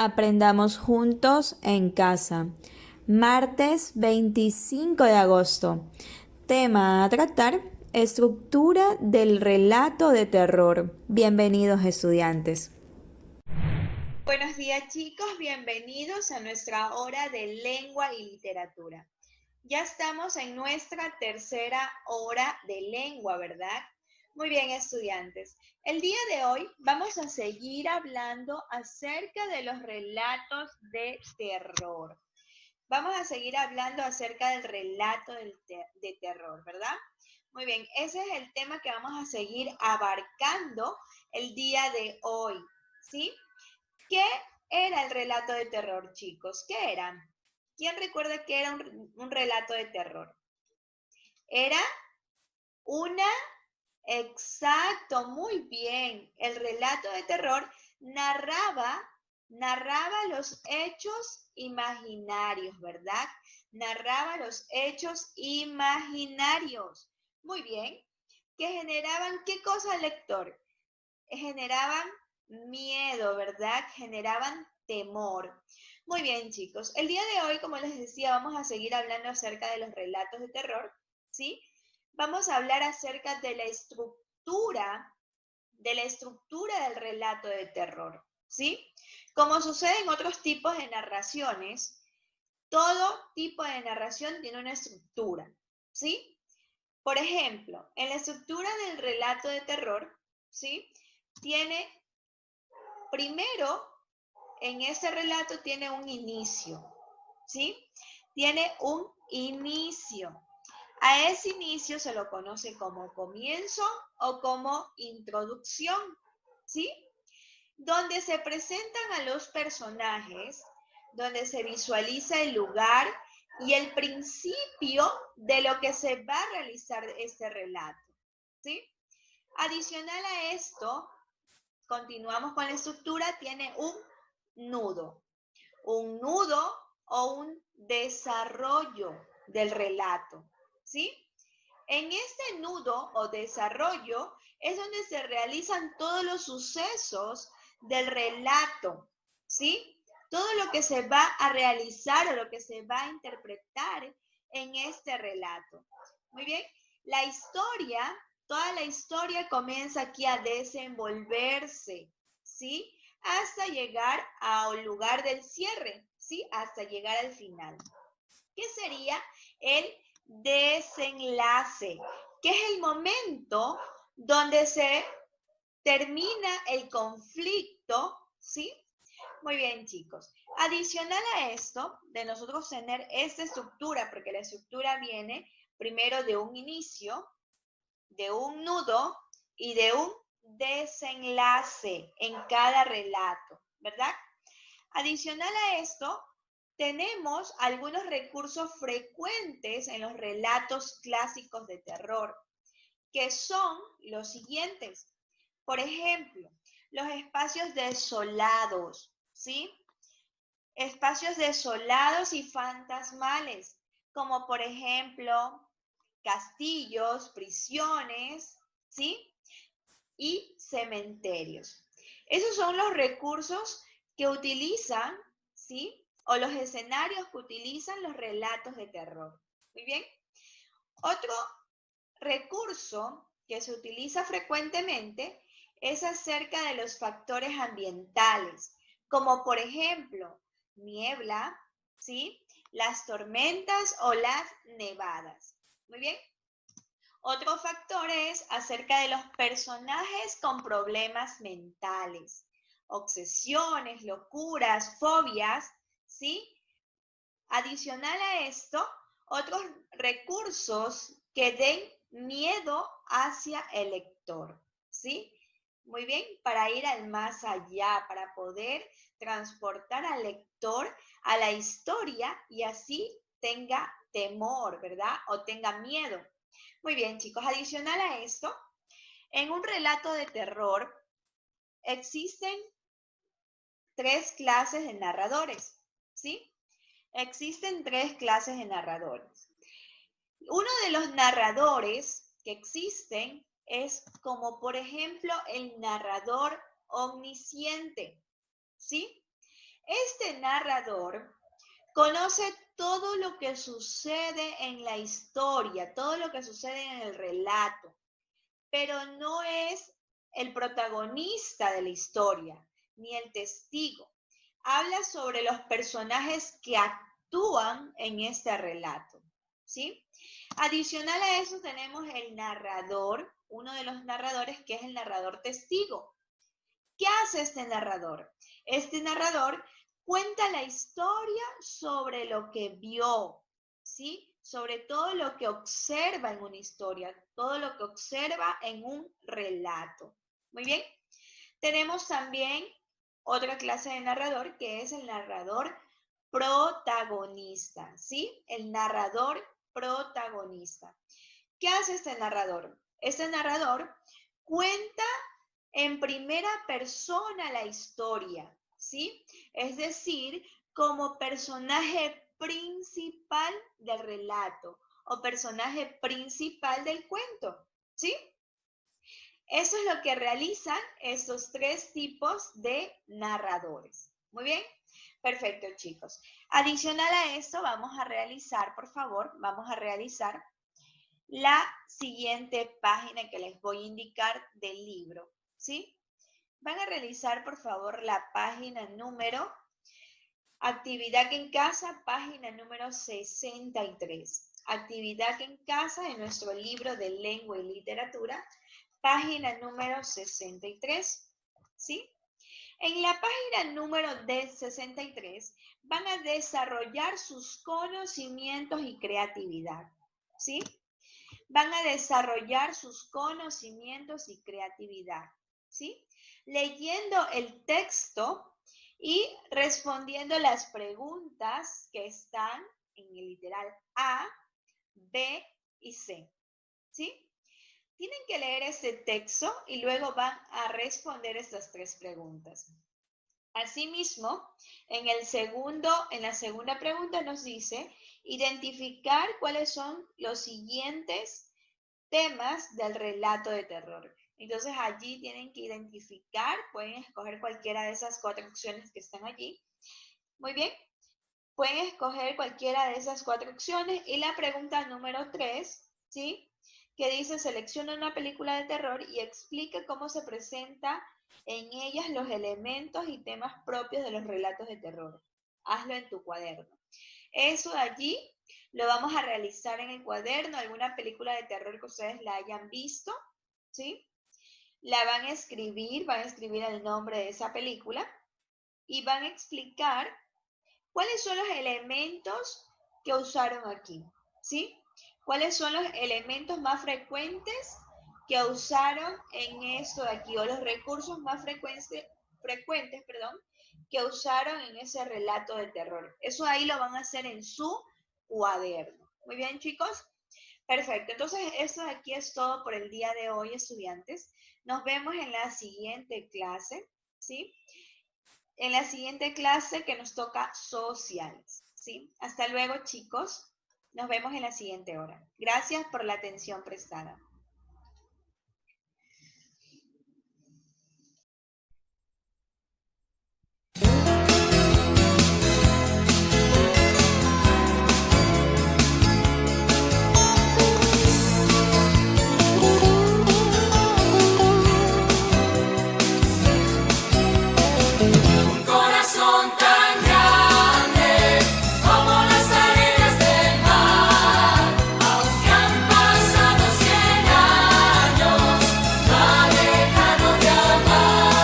Aprendamos juntos en casa. Martes 25 de agosto. Tema a tratar: estructura del relato de terror. Bienvenidos, estudiantes. Buenos días, chicos, bienvenidos a nuestra hora de lengua y literatura. Ya estamos en nuestra tercera hora de lengua, ¿verdad? Muy bien, estudiantes. El día de hoy vamos a seguir hablando acerca de los relatos de terror. Vamos a seguir hablando acerca del relato de terror, ¿verdad? Muy bien, ese es el tema que vamos a seguir abarcando el día de hoy, ¿sí? ¿Qué era el relato de terror, chicos? ¿Qué era? ¿Quién recuerda que era un relato de terror? Era una... Exacto, muy bien. El relato de terror narraba los hechos imaginarios, ¿verdad? Narraba los hechos imaginarios. Muy bien. ¿Que generaban qué cosa al lector? Generaban miedo, ¿verdad? Generaban temor. Muy bien, chicos. El día de hoy, como les decía, vamos a seguir hablando acerca de los relatos de terror, ¿sí? Vamos a hablar acerca de la estructura del relato de terror, ¿sí? Como sucede en otros tipos de narraciones, todo tipo de narración tiene una estructura, ¿sí? Por ejemplo, en la estructura del relato de terror, ¿sí? Tiene primero, en ese relato tiene un inicio, ¿sí? Tiene un inicio. A ese inicio se lo conoce como comienzo o como introducción, ¿sí? Donde se presentan a los personajes, donde se visualiza el lugar y el principio de lo que se va a realizar este relato, ¿sí? Adicional a esto, continuamos con la estructura, tiene un nudo o un desarrollo del relato, ¿sí? En este nudo o desarrollo es donde se realizan todos los sucesos del relato, ¿sí? Todo lo que se va a realizar o lo que se va a interpretar en este relato. Muy bien, la historia, toda la historia comienza aquí a desenvolverse, ¿sí? Hasta llegar al lugar del cierre, ¿sí? Hasta llegar al final. ¿Qué sería el desenlace? Que es el momento donde se termina el conflicto, ¿sí? Muy bien, chicos. Adicional a esto, de nosotros tener esta estructura, porque la estructura viene primero de un inicio, de un nudo y de un desenlace en cada relato, ¿verdad? Adicional a esto, tenemos algunos recursos frecuentes en los relatos clásicos de terror, que son los siguientes. Por ejemplo, los espacios desolados, ¿sí? Espacios desolados y fantasmales, como por ejemplo castillos, prisiones, ¿sí? Y cementerios. Esos son los recursos que utilizan, ¿sí? O los escenarios que utilizan los relatos de terror. Muy bien. Otro recurso que se utiliza frecuentemente es acerca de los factores ambientales, como por ejemplo niebla, ¿sí? Las tormentas o las nevadas. Muy bien. Otro factor es acerca de los personajes con problemas mentales, obsesiones, locuras, fobias, ¿sí? Adicional a esto, otros recursos que den miedo hacia el lector, ¿sí? Muy bien, para ir al más allá, para poder transportar al lector a la historia y así tenga temor, ¿verdad? O tenga miedo. Muy bien, chicos, adicional a esto, en un relato de terror existen tres clases de narradores, ¿sí? Existen tres clases de narradores. Uno de los narradores que existen es como, por ejemplo, el narrador omnisciente, ¿sí? Este narrador conoce todo lo que sucede en la historia, todo lo que sucede en el relato, pero no es el protagonista de la historia, ni el testigo. Habla sobre los personajes que actúan en este relato, ¿sí? Adicional a eso tenemos el narrador, uno de los narradores que es el narrador testigo. ¿Qué hace este narrador? Este narrador cuenta la historia sobre lo que vio, ¿sí? Sobre todo lo que observa en una historia, todo lo que observa en un relato. Muy bien. Tenemos también otra clase de narrador que es el narrador protagonista, ¿sí? El narrador protagonista. ¿Qué hace este narrador? Este narrador cuenta en primera persona la historia, ¿sí? Es decir, como personaje principal del relato o personaje principal del cuento, ¿sí? Eso es lo que realizan estos tres tipos de narradores. Muy bien, perfecto, chicos. Adicional a esto, vamos a realizar, por favor, vamos a realizar la siguiente página que les voy a indicar del libro, ¿sí? Van a realizar, por favor, la página número, actividad en casa, página número 63. Actividad en casa de nuestro libro de lengua y literatura, página número 63, ¿sí? En la página número 63 van a desarrollar sus conocimientos y creatividad, ¿sí? Van a desarrollar sus conocimientos y creatividad, ¿sí? Leyendo el texto y respondiendo las preguntas que están en el literal A, B y C, ¿sí? Tienen que leer este texto y luego van a responder estas tres preguntas. Asimismo, en la segunda pregunta nos dice identificar cuáles son los siguientes temas del relato de terror. Entonces allí tienen que identificar, pueden escoger cualquiera de esas cuatro opciones que están allí. Muy bien, pueden escoger cualquiera de esas cuatro opciones y la pregunta número 3, ¿sí? Que dice selecciona una película de terror y explica cómo se presenta en ellas los elementos y temas propios de los relatos de terror. Hazlo en tu cuaderno. Eso de allí lo vamos a realizar en el cuaderno, alguna película de terror que ustedes la hayan visto, ¿sí? La van a escribir el nombre de esa película y van a explicar cuáles son los elementos que usaron aquí, ¿sí? ¿Cuáles son los elementos más frecuentes que usaron en esto de aquí o los recursos más frecuentes, que usaron en ese relato de terror? Eso ahí lo van a hacer en su cuaderno. Muy bien, chicos. Perfecto. Entonces, esto de aquí es todo por el día de hoy, estudiantes. Nos vemos en la siguiente clase, ¿sí? En la siguiente clase que nos toca sociales, ¿sí? Hasta luego, chicos. Nos vemos en la siguiente hora. Gracias por la atención prestada.